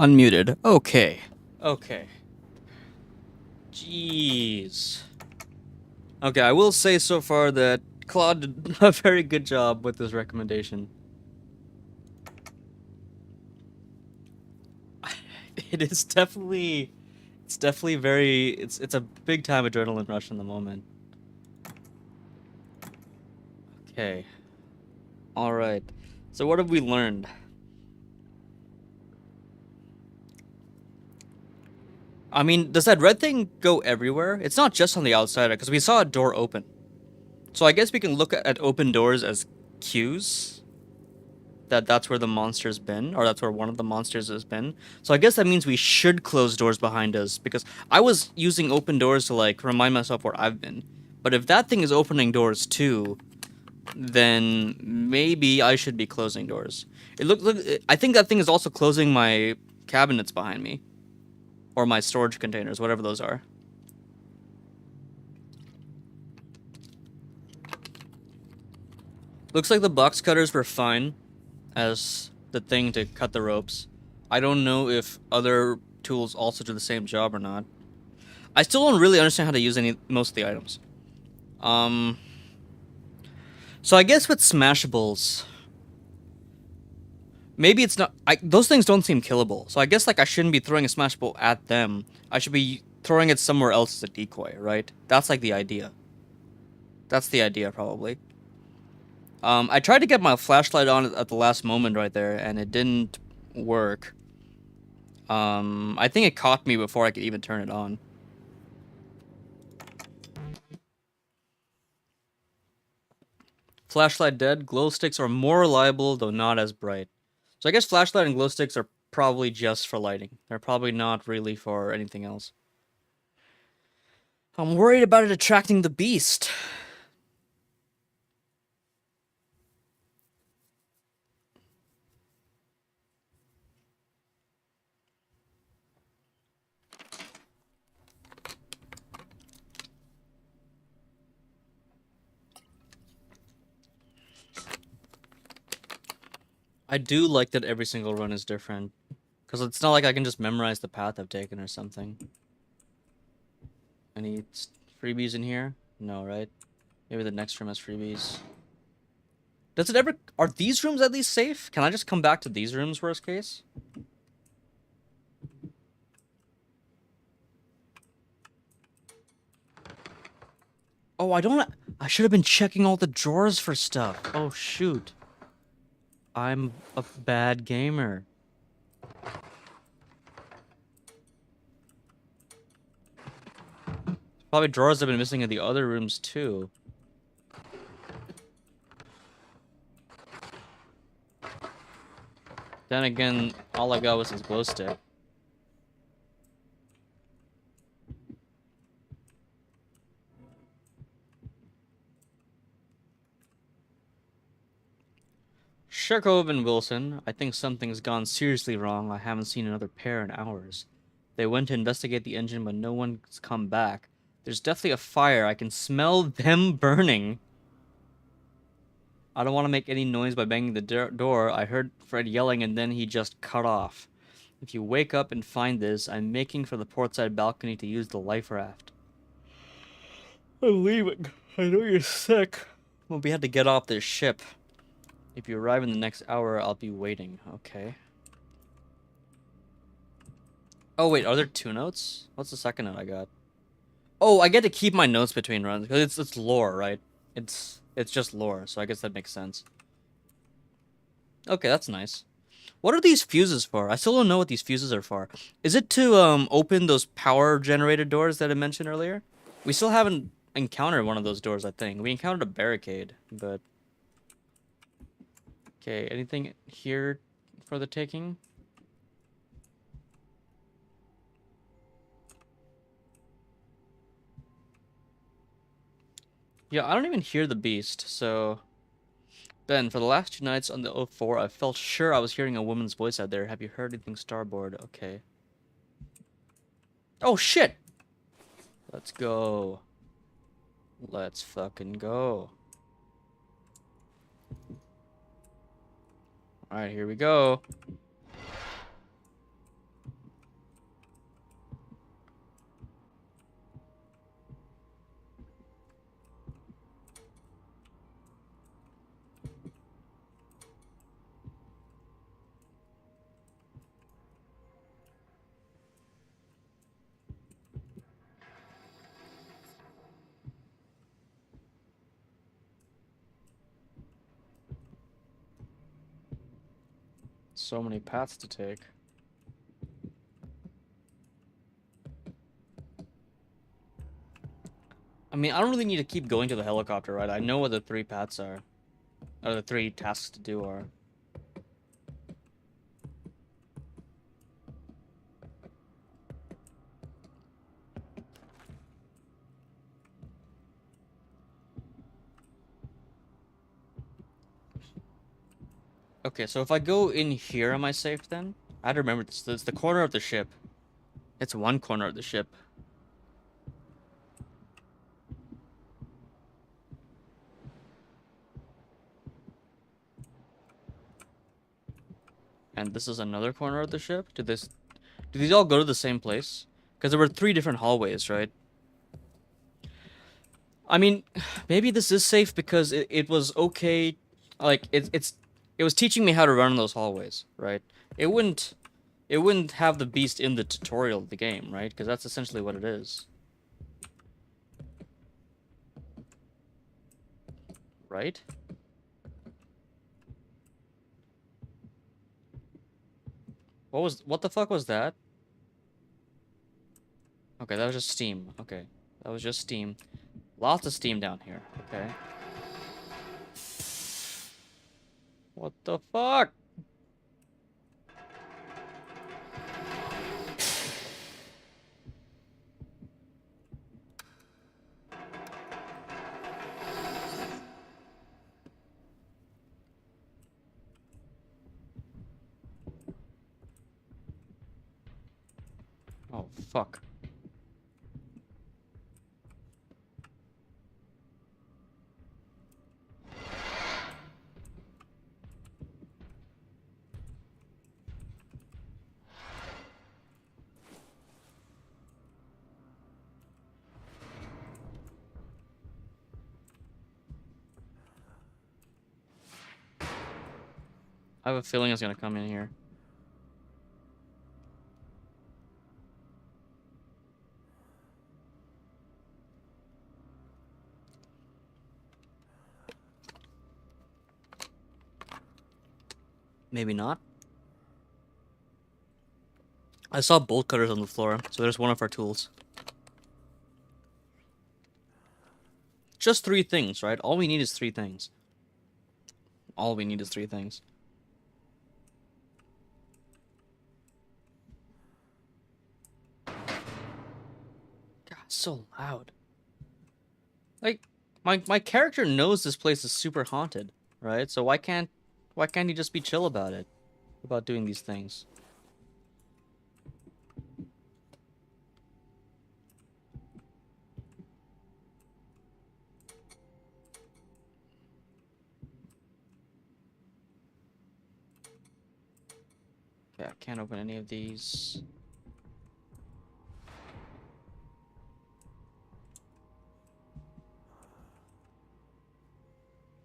Unmuted. Okay. Okay. Jeez. Okay, I will say so far that Claude did a very good job with this recommendation. It is definitely... It's definitely very... It's a big time adrenaline rush in the moment. Okay. Alright. So what have we learned? I mean, does that red thing go everywhere? It's not just on the outside, because we saw a door open. So I guess we can look at open doors as cues. That's where the monster's been, or that's where one of the monsters has been. So I guess that means we should close doors behind us, because I was using open doors to, like, remind myself where I've been. But if that thing is opening doors too, then maybe I should be closing doors. I think that thing is also closing my cabinets behind me. Or my storage containers, whatever those are. Looks like the box cutters were fine as the thing to cut the ropes. I don't know if other tools also do the same job or not. I still don't really understand how to use most of the items. So I guess with smashables, maybe it's not... those things don't seem killable. So I guess, like, I shouldn't be throwing a smashable at them. I should be throwing it somewhere else as a decoy, right? That's, like, the idea. That's the idea, probably. I tried to get my flashlight on at the last moment right there, and it didn't work. I think it caught me before I could even turn it on. Flashlight dead. Glow sticks are more reliable, though not as bright. So I guess flashlight and glow sticks are probably just for lighting. They're probably not really for anything else. I'm worried about it attracting the beast. I do like that every single run is different. Because it's not like I can just memorize the path I've taken or something. Any freebies in here? No, right? Maybe the next room has freebies. Does it ever... Are these rooms at least safe? Can I just come back to these rooms, worst case? Oh, I should have been checking all the drawers for stuff. Oh, shoot. I'm a bad gamer. Probably drawers have been missing in the other rooms, too. Then again, all I got was his glow stick. Sherkov and Wilson, I think something's gone seriously wrong. I haven't seen another pair in hours. They went to investigate the engine, but no one's come back. There's definitely a fire. I can smell them burning. I don't want to make any noise by banging the door. I heard Fred yelling and then he just cut off. If you wake up and find this, I'm making for the portside balcony to use the life raft. I'm leaving. I know you're sick. Well, we had to get off this ship. If you arrive in the next hour, I'll be waiting. Okay. Oh, wait, are there 2 notes? What's the second note I got? Oh, I get to keep my notes between runs, because it's lore, right? It's just lore, so I guess that makes sense. Okay, that's nice. What are these fuses for? I still don't know what these fuses are for. Is it to open those power generator doors that I mentioned earlier? We still haven't encountered one of those doors, I think. We encountered a barricade, but... Okay, anything here for the taking? Yeah, I don't even hear the beast, so... Ben, for the last 2 nights on the O4, I felt sure I was hearing a woman's voice out there. Have you heard anything starboard? Okay. Oh, shit! Let's go. Let's fucking go. Alright, here we go. so many paths to take. I mean, I don't really need to keep going to the helicopter, right? I know what the 3 paths are. Or the 3 tasks to do are. Okay, so if I go in here, am I safe then? I had to remember this. It's the corner of the ship. It's one corner of the ship. And this is another corner of the ship? Do these all go to the same place? Because there were 3 different hallways, right? I mean, maybe this is safe because it was okay. Like it was teaching me how to run in those hallways, right? It wouldn't have the beast in the tutorial of the game, right? Because that's essentially what it is. Right? What the fuck was that? Okay, that was just steam. Okay. That was just steam. Lots of steam down here. Okay. What the fuck? Oh, fuck. I have a feeling it's gonna come in here. Maybe not. I saw bolt cutters on the floor, so there's one of our tools. Just 3 things, right? All we need is 3 things. All we need is 3 things. God, it's so loud. Like, my character knows this place is super haunted, right? So why can't he just be chill about it? About doing these things? Okay, I can't open any of these.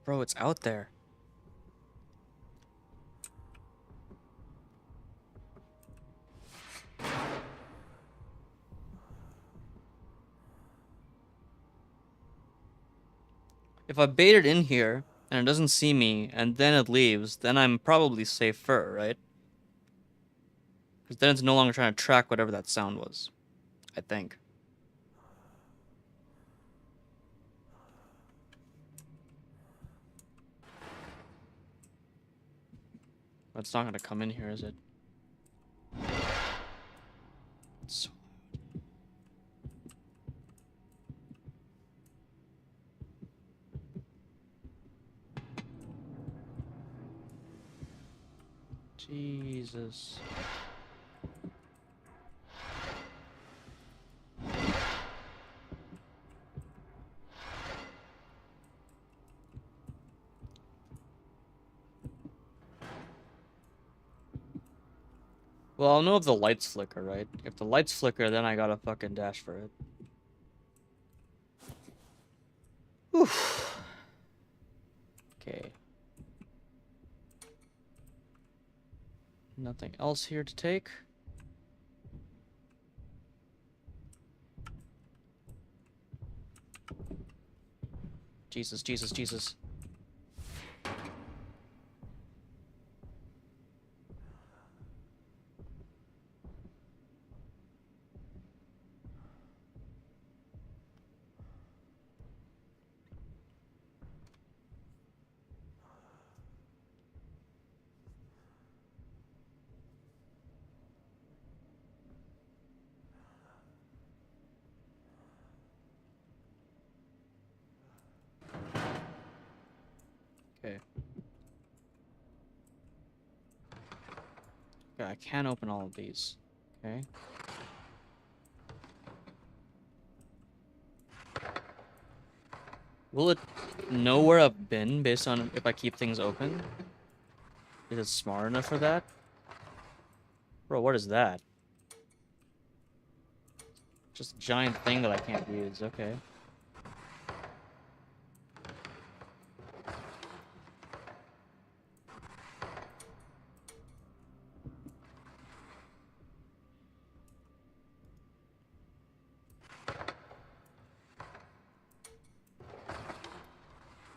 Bro, it's out there. If I bait it in here, and it doesn't see me, and then it leaves, then I'm probably safer, right? Because then it's no longer trying to track whatever that sound was. I think. But it's not gonna come in here, is it? It's so loud. Jesus. Well, I'll know if the lights flicker, right? If the lights flicker, then I gotta fucking dash for it. Oof. Okay. Nothing else here to take. Jesus, Jesus, Jesus. Okay. Okay, I can't open all of these. Okay. Will it know where I've been based on if I keep things open? Is it smart enough for that? Bro, what is that? Just a giant thing that I can't use. Okay.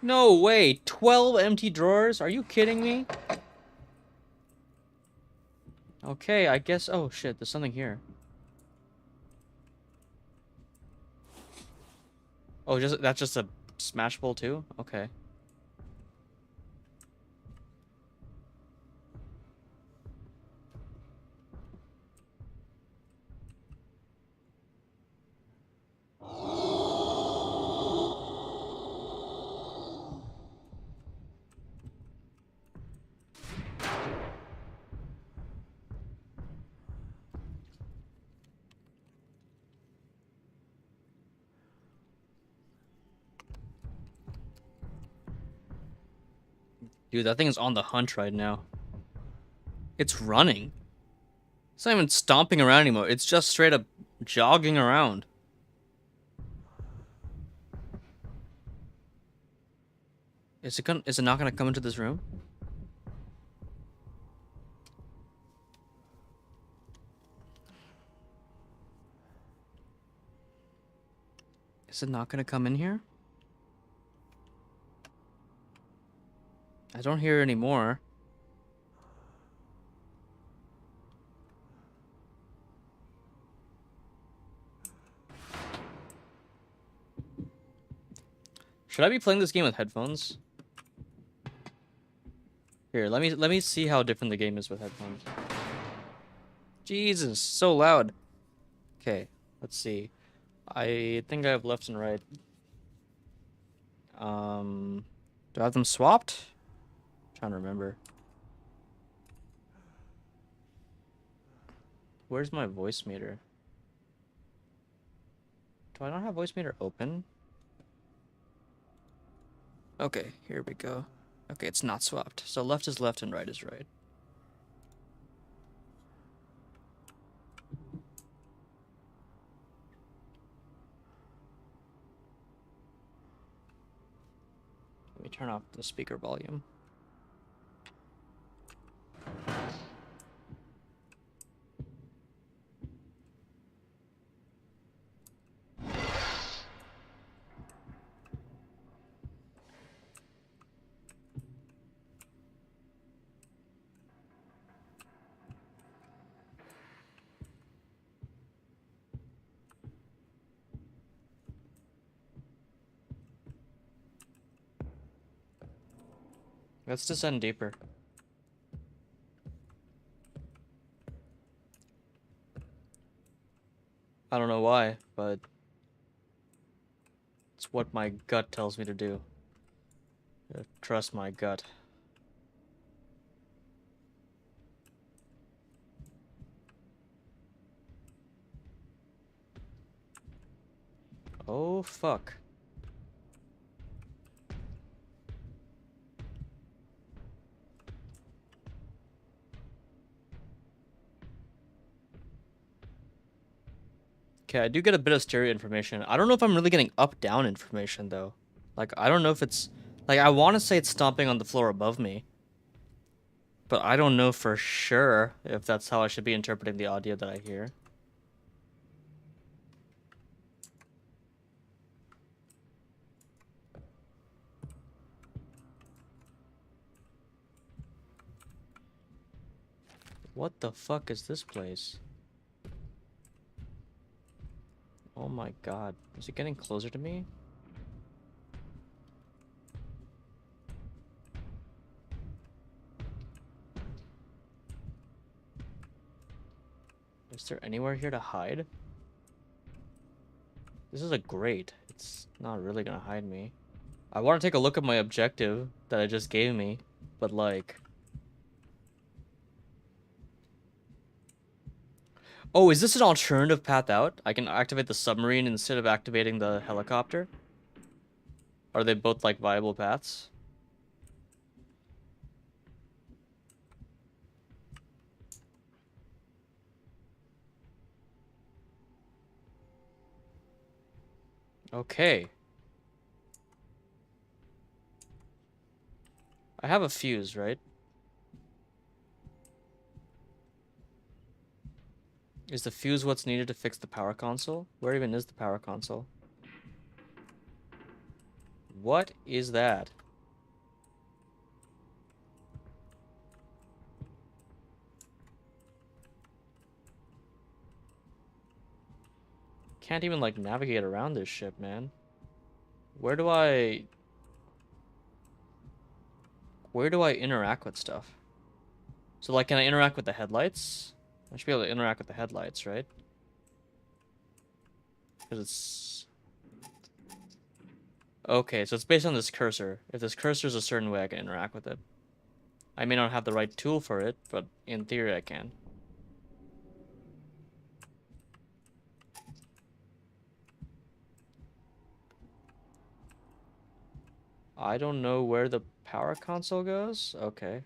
No way! 12 empty drawers? Are you kidding me? Okay, I guess... Oh, shit, there's something here. Oh, that's just a smash bowl, too? Okay. Dude, that thing is on the hunt right now. It's running. It's not even stomping around anymore. It's just straight up jogging around. Is it not gonna come into this room? Is it not gonna come in here? I don't hear it anymore. Should I be playing this game with headphones? Here, let me see how different the game is with headphones. Jesus, so loud. Okay, let's see. I think I have left and right. Do I have them swapped? I'm trying to remember. Where's my voice meter? Do I not have voice meter open? Okay, here we go. Okay, it's not swapped. So left is left and right is right. Let me turn off the speaker volume. Let's descend deeper. I don't know why, but it's what my gut tells me to do. Trust my gut. Oh, fuck. Okay, I do get a bit of stereo information. I don't know if I'm really getting up-down information, though. Like, I don't know if it's... Like, I want to say it's stomping on the floor above me. But I don't know for sure if that's how I should be interpreting the audio that I hear. What the fuck is this place? Oh my god. Is it getting closer to me? Is there anywhere here to hide? This is a grate. It's not really gonna hide me. I want to take a look at my objective that it just gave me, but like... Oh, is this an alternative path out? I can activate the submarine instead of activating the helicopter? Are they both like viable paths? Okay. I have a fuse, right? Is the fuse what's needed to fix the power console? Where even is the power console? What is that? Can't even like navigate around this ship, man. Where do I interact with stuff? So like, can I interact with the headlights? I should be able to interact with the headlights, right? Because it's... Okay, so it's based on this cursor. If this cursor is a certain way, I can interact with it. I may not have the right tool for it, but in theory I can. I don't know where the power console goes? Okay.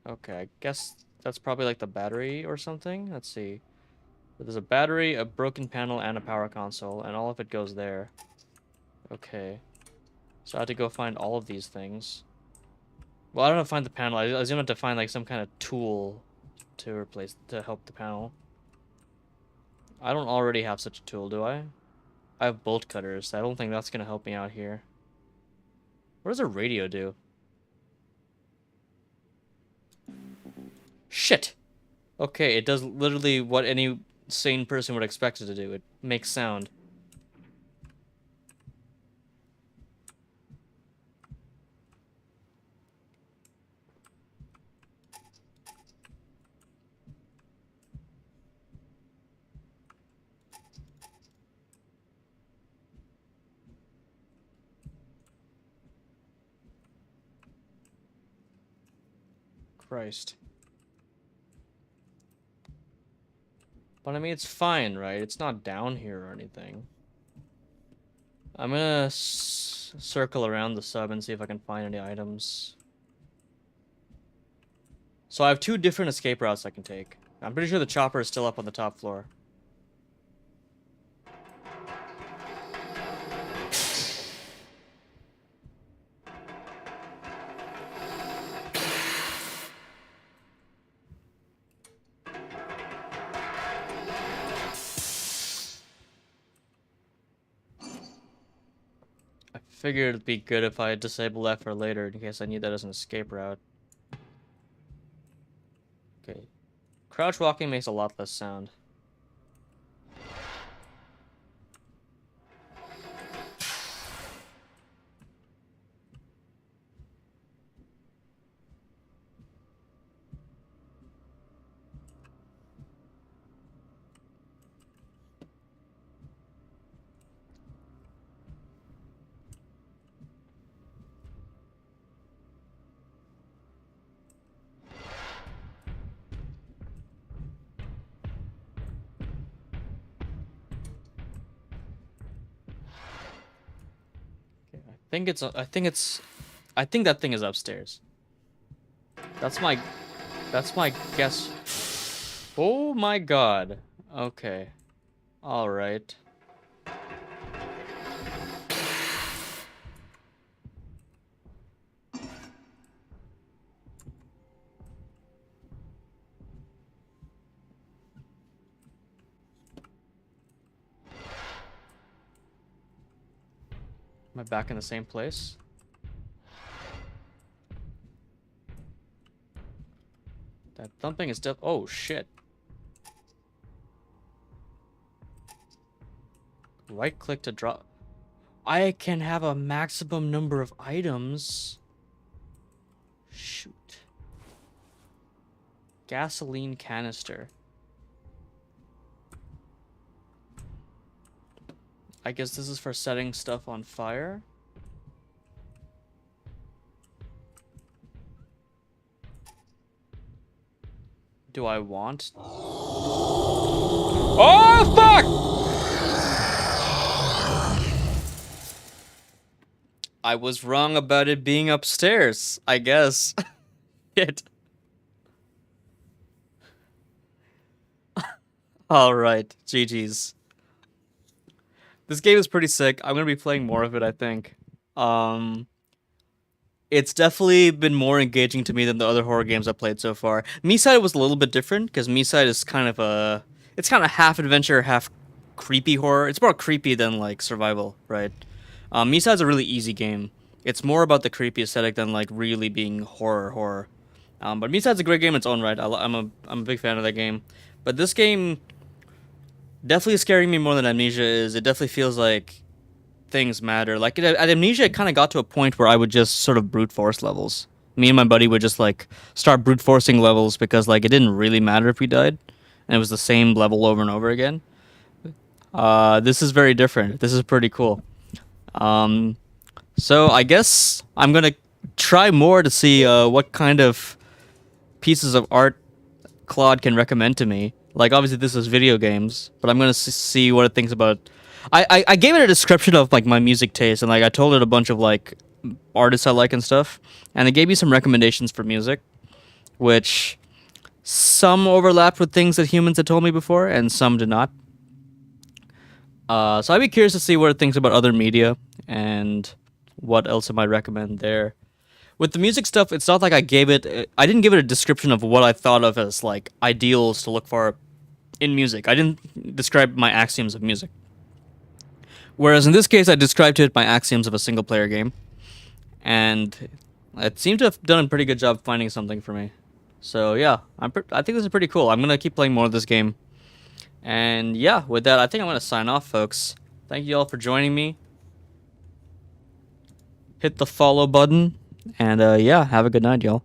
Okay, I guess that's probably like the battery or something. Let's see. There's a battery, a broken panel, and a power console, and all of it goes there. Okay. So I had to go find all of these things. Well, I don't know, find the panel. I was gonna have to find like some kind of tool to help the panel. I don't already have such a tool, do I? I have bolt cutters. I don't think that's gonna help me out here. What does a radio do? Shit! Okay, it does literally what any sane person would expect it to do. It makes sound. Christ. But I mean, it's fine, right? It's not down here or anything. I'm gonna circle around the sub and see if I can find any items. So I have two different escape routes I can take. I'm pretty sure the chopper is still up on the top floor. I figured it'd be good if I disable that for later in case I need that as an escape route. Okay. Crouch walking makes a lot less sound. Okay, I think that thing is upstairs. That's my guess. Oh my god. Okay. All right. Am I back in the same place? That thumping is still... Oh, shit. Right click to drop. I can have a maximum number of items. Shoot. Gasoline canister. I guess this is for setting stuff on fire. Do I want? Oh, fuck! I was wrong about it being upstairs, I guess. Shit. Alright, GG's. This game is pretty sick. I'm gonna be playing more of it, I think. It's definitely been more engaging to me than the other horror games I've played so far. Meeside was a little bit different, because Meeside is kind of a... It's kind of half adventure, half creepy horror. It's more creepy than, like, survival, right? Meeside's a really easy game. It's more about the creepy aesthetic than, like, really being horror. But Meeside's a great game in its own right. I'm a big fan of that game. But this game definitely scaring me more than Amnesia is. It definitely feels like things matter. Like at Amnesia, it kind of got to a point where I would just sort of brute force levels. Me and my buddy would just like start brute forcing levels because like it didn't really matter if we died, and it was the same level over and over again. This is very different. This is pretty cool. So I guess I'm gonna try more to see what kind of pieces of art Claude can recommend to me. Like obviously this is video games, but I'm gonna see what it thinks about. I gave it a description of like my music taste, and like I told it a bunch of like artists I like and stuff, and it gave me some recommendations for music, which some overlapped with things that humans had told me before, and some did not. So I'd be curious to see what it thinks about other media and what else it might recommend there. With the music stuff, it's not like I didn't give it a description of what I thought of as like ideals to look for in music. I didn't describe my axioms of music. Whereas in this case, I described to it my axioms of a single-player game, and it seemed to have done a pretty good job finding something for me. So yeah, I think this is pretty cool. I'm gonna keep playing more of this game, and yeah, with that, I think I'm gonna sign off, folks. Thank you all for joining me. Hit the follow button, and yeah, have a good night, y'all.